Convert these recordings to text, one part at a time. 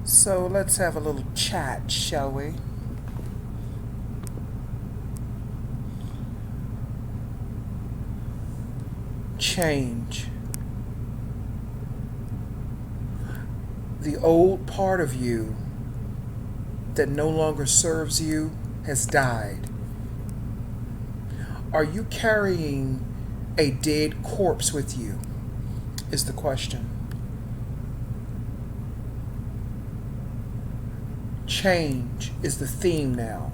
So let's have a little chat, shall we? Change. The old part of you that no longer serves you has died. Are you carrying a dead corpse with you? Is the question. Change is the theme now.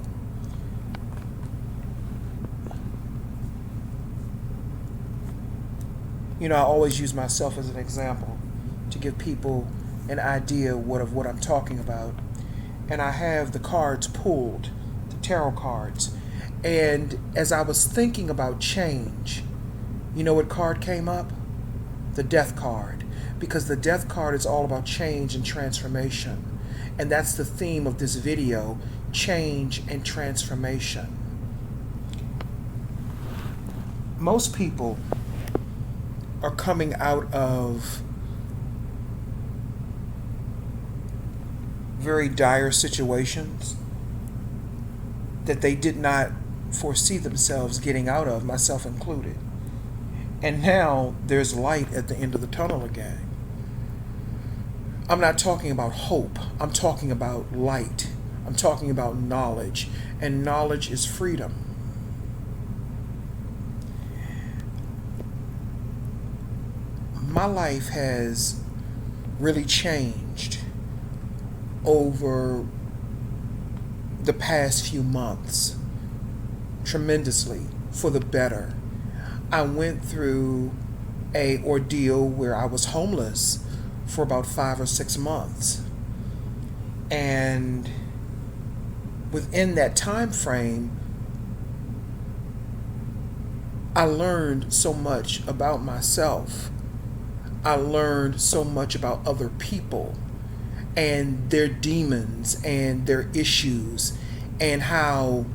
I always use myself as an example to give people an idea of what I'm talking about. And I have the cards pulled, the tarot cards. And as I was thinking about change, what card came up? The death card. Because the death card is all about change and transformation. And that's the theme of this video, change and transformation. Most people are coming out of very dire situations that they did not foresee themselves getting out of, myself included. And now there's light at the end of the tunnel again. I'm not talking about hope. I'm talking about light. I'm talking about knowledge. And knowledge is freedom. My life has really changed over the past few months tremendously for the better. I went through a ordeal where I was homeless for about 5 or 6 months. And within that time frame, I learned so much about myself. I learned so much about other people and their demons and their issues, and how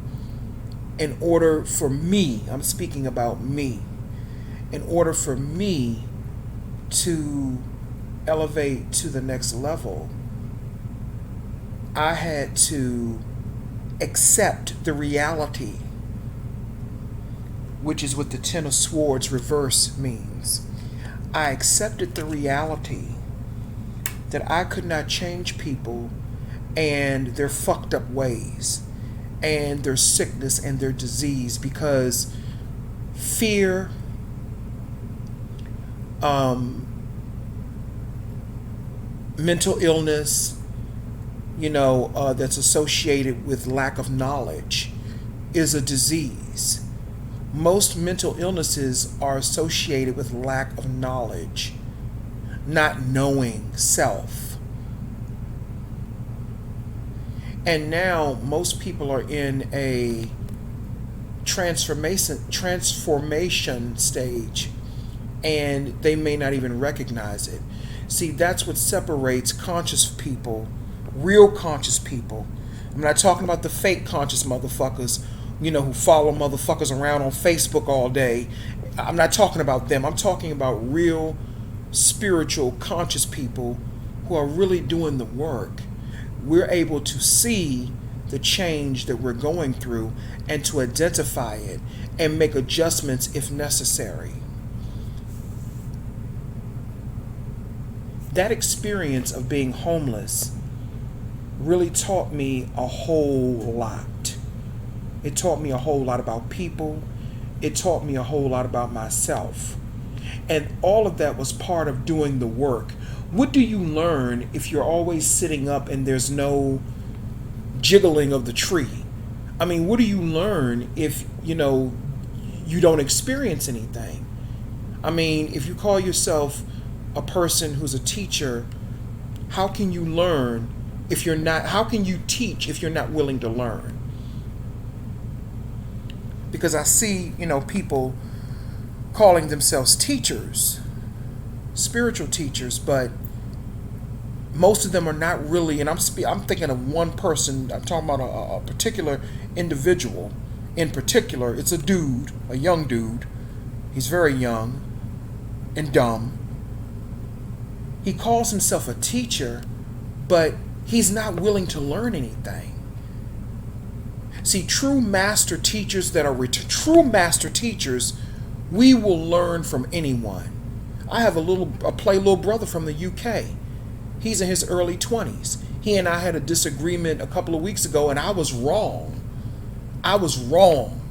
in order for me, I'm speaking about me, in order for me to elevate to the next level, I had to accept the reality, which is what the Ten of Swords reverse means. I accepted the reality that I could not change people and their fucked up ways and their sickness and their disease, because fear, mental illness, that's associated with lack of knowledge is a disease. Most mental illnesses are associated with lack of knowledge, not knowing self. And now most people are in a transformation stage, and they may not even recognize it. See, that's what separates conscious people, real conscious people. I'm not talking about the fake conscious motherfuckers, who follow motherfuckers around on Facebook all day. I'm not talking about them. I'm talking about real, spiritual, conscious people who are really doing the work. We're able to see the change that we're going through and to identify it and make adjustments if necessary. That experience of being homeless really taught me a whole lot. It taught me a whole lot about people. It taught me a whole lot about myself. And all of that was part of doing the work. What do you learn if you're always sitting up and there's no jiggling of the tree? I mean, what do you learn if, you don't experience anything? I mean, if you call yourself a person who's a teacher, how can you learn if you're not, how can you teach if you're not willing to learn? Because I see, people calling themselves teachers, spiritual teachers, but most of them are not really, and I'm thinking of one person, I'm talking about a particular individual. In particular, it's a dude, a young dude. He's very young and dumb. He calls himself a teacher, but He's not willing to learn anything. See, true master teachers we will learn from anyone. I have a play little brother from the UK. He's in his early 20s. He and I had a disagreement a couple of weeks ago, and I was wrong. I was wrong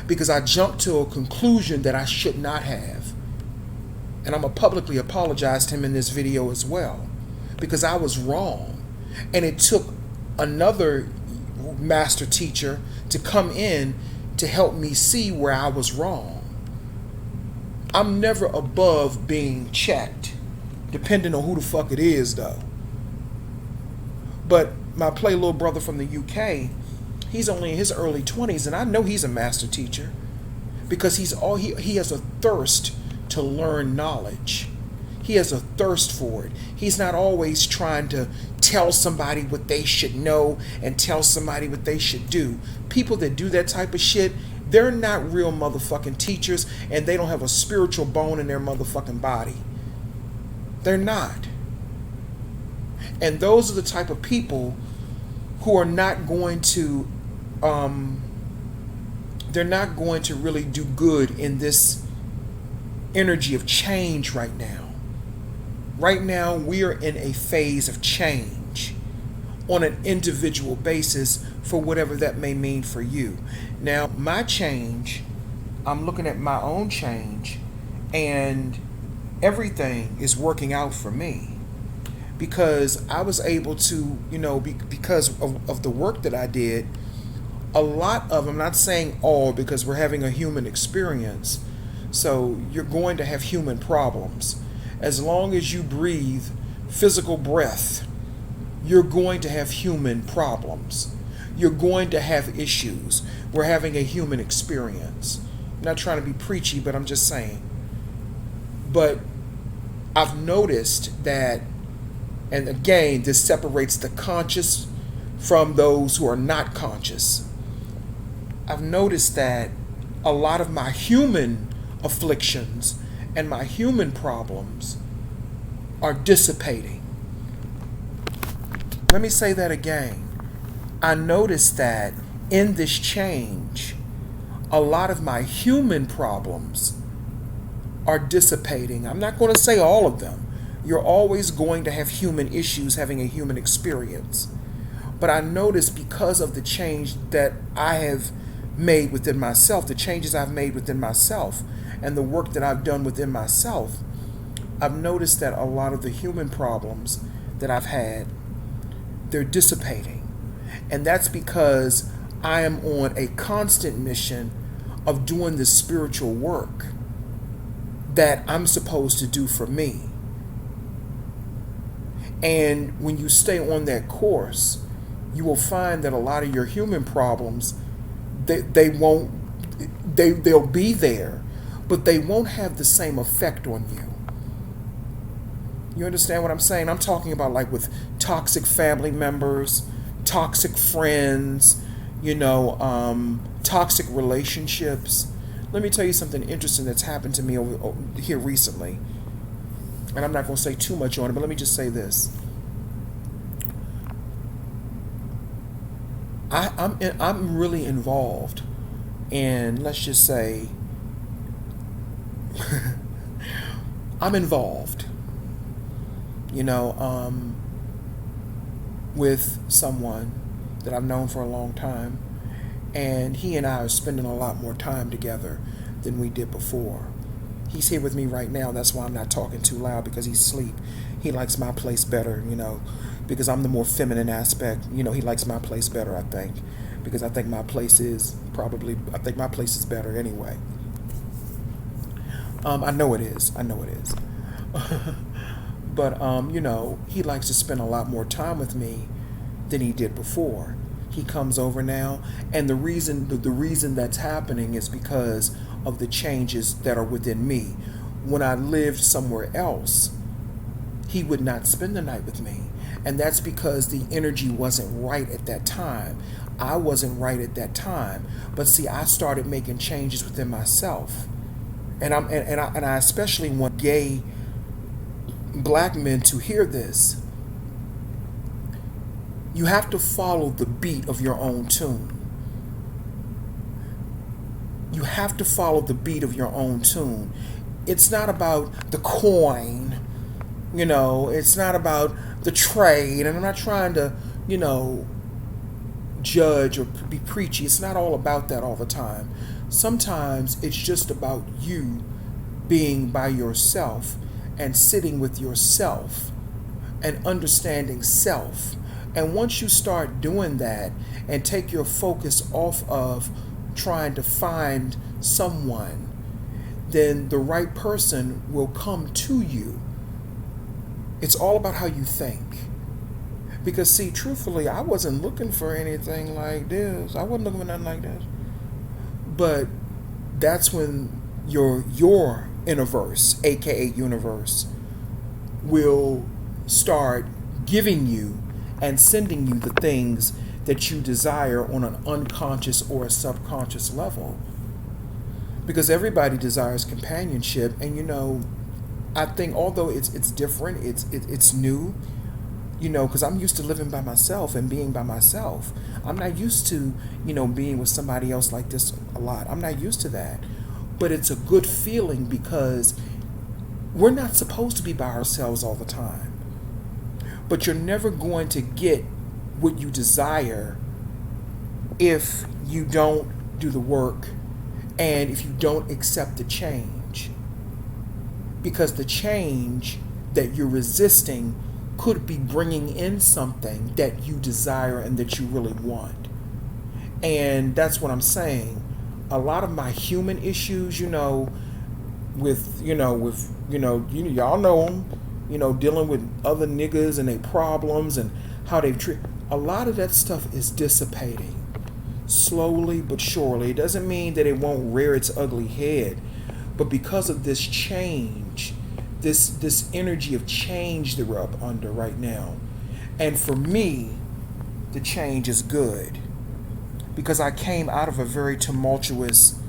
because I jumped to a conclusion that I should not have. And I'm going to publicly apologize to him in this video as well, because I was wrong. And it took another master teacher to come in to help me see where I was wrong. I'm never above being checked, depending on who the fuck it is, though. But my play little brother from the UK, he's only in his early 20s, and I know he's a master teacher because he has a thirst to learn knowledge. He has a thirst for it. He's not always trying to tell somebody what they should know and tell somebody what they should do. People that do that type of shit, they're not real motherfucking teachers, and they don't have a spiritual bone in their motherfucking body. They're not. And those are the type of people who are not going to they're not going to really do good in this energy of change right now. Right now, we are in a phase of change on an individual basis for whatever that may mean for you. Now, my change, I'm looking at my own change, and everything is working out for me because I was able to, because of the work that I did, a lot of, I'm not saying all because we're having a human experience, so you're going to have human problems. As long as you breathe physical breath, you're going to have human problems. You're going to have issues. We're having a human experience. I'm not trying to be preachy, but I'm just saying. But I've noticed that, and again, this separates the conscious from those who are not conscious. I've noticed that a lot of my human afflictions and my human problems are dissipating. Let me say that again. I noticed that in this change, a lot of my human problems are dissipating. I'm not going to say all of them. You're always going to have human issues having a human experience. But I noticed because of the change that I have made within myself, the changes I've made within myself, and the work that I've done within myself, I've noticed that a lot of the human problems that I've had, they're dissipating. And that's because I am on a constant mission of doing the spiritual work that I'm supposed to do for me. And when you stay on that course, you will find that a lot of your human problems, they'll be there, but they won't have the same effect on you. You understand what I'm saying? I'm talking about like with toxic family members, toxic friends, toxic relationships. Let me tell you something interesting that's happened to me over here recently. And I'm not going to say too much on it, but let me just say this. I'm really involved in, let's just say, I'm involved, with someone that I've known for a long time, and he and I are spending a lot more time together than we did before. He's here with me right now. That's why I'm not talking too loud, because he's asleep. He likes my place better, because I'm the more feminine aspect. He likes my place better, I think, because I think my place is better anyway. I know it is. But, he likes to spend a lot more time with me than he did before. He comes over now, and the reason that's happening is because of the changes that are within me. When I lived somewhere else, he would not spend the night with me. And that's because the energy wasn't right at that time. I wasn't right at that time. But see, I started making changes within myself. And I especially want gay black men to hear this. You have to follow the beat of your own tune. You have to follow the beat of your own tune. It's not about the coin, it's not about the trade. And I'm not trying to, judge or be preachy. It's not all about that all the time. Sometimes it's just about you being by yourself and sitting with yourself and understanding self. And once you start doing that and take your focus off of trying to find someone, then the right person will come to you. It's all about how you think. Because see, truthfully, I wasn't looking for anything like this. I wasn't looking for nothing like this. But that's when your universe, aka universe, will start giving you and sending you the things that you desire on an unconscious or a subconscious level. Because everybody desires companionship, and I think although it's different, it's new, because I'm used to living by myself and being by myself. I'm not used to being with somebody else like this a lot. I'm not used to that. But it's a good feeling because we're not supposed to be by ourselves all the time. But you're never going to get what you desire if you don't do the work and if you don't accept the change. Because the change that you're resisting could be bringing in something that you desire and that you really want. And that's what I'm saying. A lot of my human issues, y'all know them, dealing with other niggas and their problems and how they treat. A lot of that stuff is dissipating slowly but surely. It doesn't mean that it won't rear its ugly head, but because of this change, this energy of change that we're up under right now, and for me, the change is good because I came out of a very tumultuous,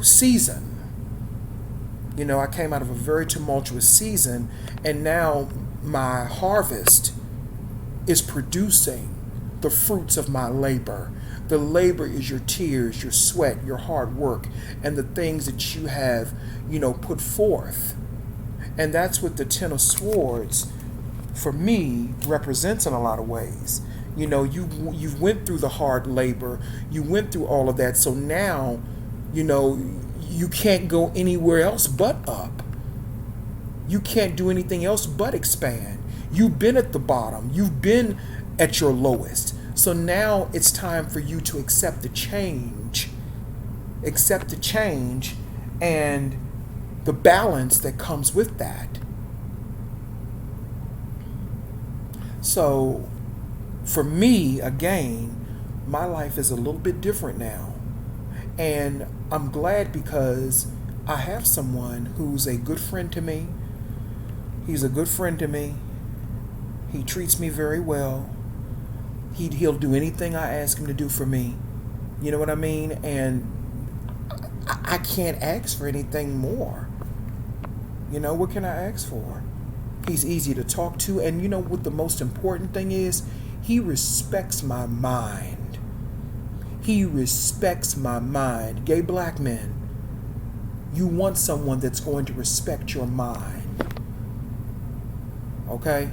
season. I came out of a very tumultuous season, and now my harvest is producing the fruits of my labor. The labor is your tears, your sweat, your hard work, and the things that you have, put forth. And that's what the Ten of Swords, for me, represents in a lot of ways. You went through the hard labor, you went through all of that, so now, you can't go anywhere else but up. You can't do anything else but expand. You've been at the bottom. You've been at your lowest. So now it's time for you to accept the change. Accept the change and the balance that comes with that. So for me, again, my life is a little bit different now. And I'm glad because I have someone who's a good friend to me. He's a good friend to me. He treats me very well. He'll do anything I ask him to do for me. You know what I mean? And I can't ask for anything more. What can I ask for? He's easy to talk to. And you know what the most important thing is? He respects my mind. He respects my mind. Gay black men, you want someone that's going to respect your mind. Okay?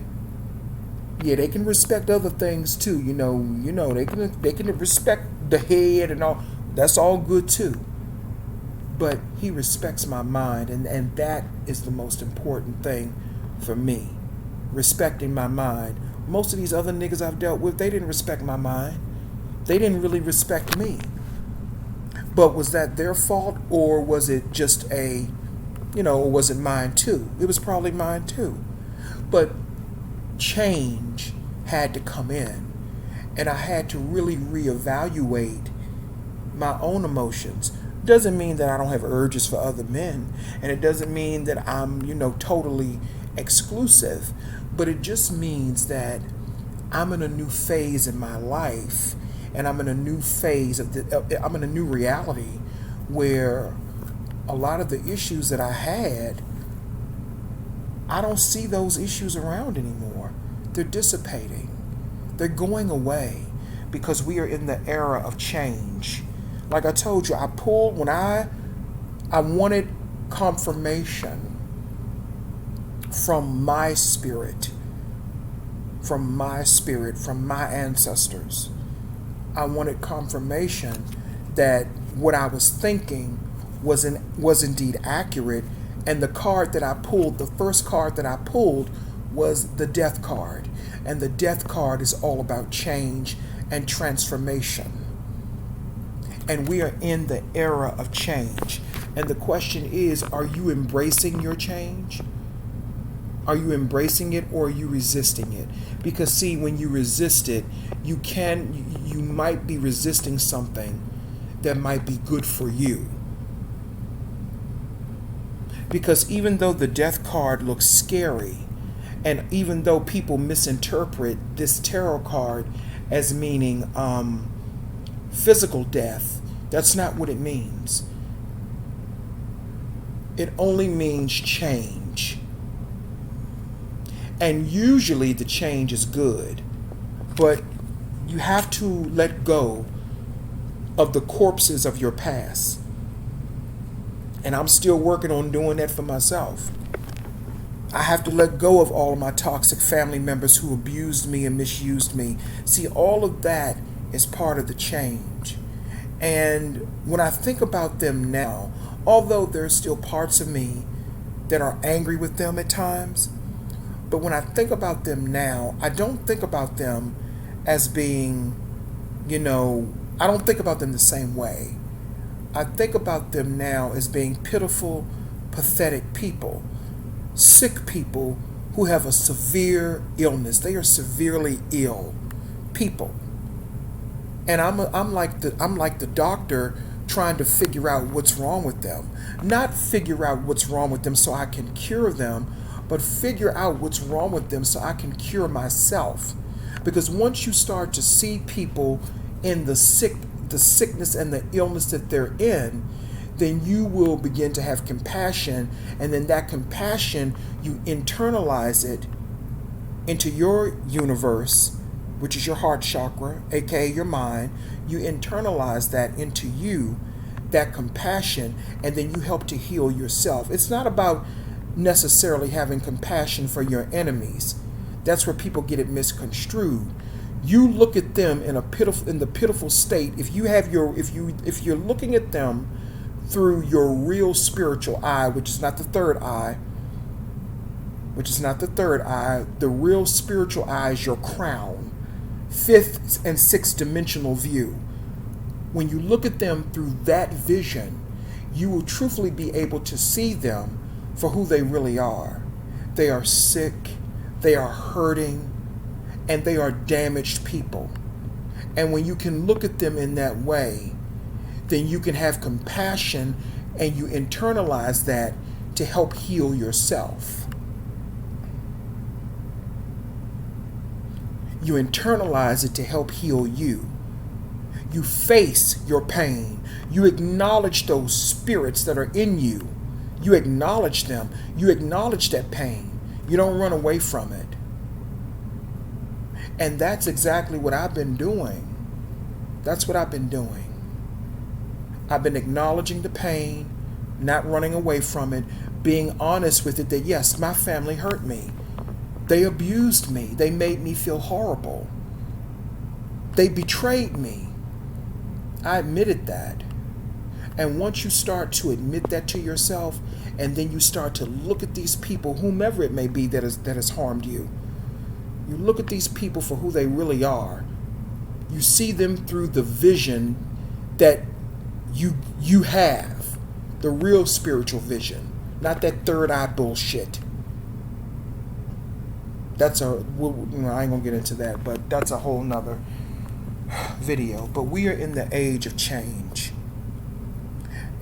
Yeah, they can respect other things too. They can respect the head and all. That's all good too. But he respects my mind, and that is the most important thing for me. Respecting my mind. Most of these other niggas I've dealt with, they didn't respect my mind. They didn't really respect me. But was that their fault, or was it just or was it mine too? It was probably mine too. But change had to come in, and I had to really reevaluate my own emotions. Doesn't mean that I don't have urges for other men, and it doesn't mean that I'm totally exclusive, but it just means that I'm in a new phase in my life, and I'm in a new phase I'm in a new reality where a lot of the issues that I had, I don't see those issues around anymore. They're dissipating. They're going away because we are in the era of change. Like I told you, I pulled when I wanted confirmation from my spirit, from my ancestors. I wanted confirmation that what I was thinking was indeed accurate. And the card that I pulled, the first card that I pulled, was the death card. And the death card is all about change and transformation. And we are in the era of change. And the question is, are you embracing your change? Are you embracing it, or are you resisting it? Because see, when you resist it, you might be resisting something that might be good for you. Because even though the death card looks scary, and even though people misinterpret this tarot card as meaning physical death, that's not what it means. It only means change. And usually the change is good, but you have to let go of the corpses of your past. And I'm still working on doing that for myself. I have to let go of all of my toxic family members who abused me and misused me. See, all of that is part of the change. And when I think about them now, although there's still parts of me that are angry with them at times, but when I think about them now, I don't think about them as being, I don't think about them the same way. I think about them now as being pitiful, pathetic people, sick people who have a severe illness. They are severely ill people. And I'm like the doctor trying to figure out what's wrong with them. Not figure out what's wrong with them so I can cure them, but figure out what's wrong with them so I can cure myself. Because once you start to see people in the sickness and the illness that they're in, then you will begin to have compassion, and then that compassion, you internalize it into your universe, which is your heart chakra, aka your mind. You internalize that into you, that compassion, and then you help to heal yourself. It's not about necessarily having compassion for your enemies. That's where people get it misconstrued. You look at them in the pitiful state. If you're looking at them through your real spiritual eye, which is not the third eye, the real spiritual eye is your crown, fifth and sixth dimensional view. When you look at them through that vision, you will truthfully be able to see them for who they really are. They are sick, they are hurting, and they are damaged people. And when you can look at them in that way, then you can have compassion, and you internalize that to help heal yourself. You internalize it to help heal you. You face your pain. You acknowledge those spirits that are in you. You acknowledge them. You acknowledge that pain. You don't run away from it. And that's exactly what I've been doing. That's what I've been doing. I've been acknowledging the pain, not running away from it, being honest with it that yes, my family hurt me. They abused me. They made me feel horrible. They betrayed me. I admitted that. And once you start to admit that to yourself, and then you start to look at these people, whomever it may be that has harmed you, you look at these people for who they really are. You see them through the vision that you have, the real spiritual vision, not that third eye bullshit. I ain't gonna get into that, but that's a whole nother video. But we are in the age of change.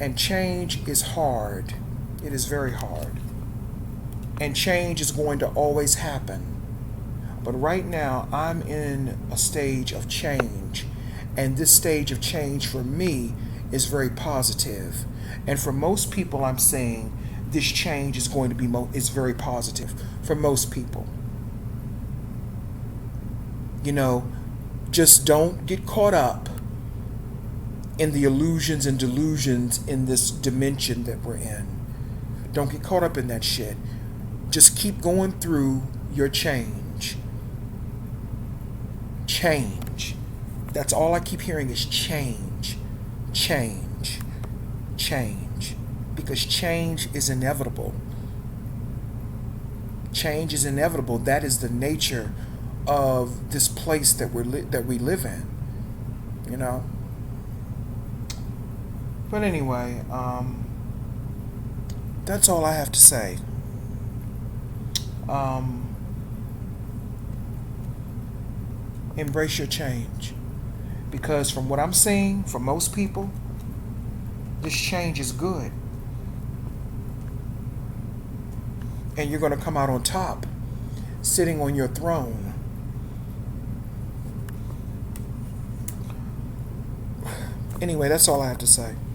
And change is hard. It is very hard. And change is going to always happen. But right now, I'm in a stage of change. And this stage of change for me is very positive. And for most people, I'm saying this change is going to be is very positive for most people. You know, just don't get caught up in the illusions and delusions in this dimension that we're in. Don't get caught up in that shit. Just keep going through your change. Change. That's all I keep hearing is change. Change. Change. Because change is inevitable. Change is inevitable. That is the nature of this place that we live in. You know? But anyway, that's all I have to say. Embrace your change. Because from what I'm seeing, for most people, this change is good. And you're going to come out on top, sitting on your throne. Anyway, that's all I have to say.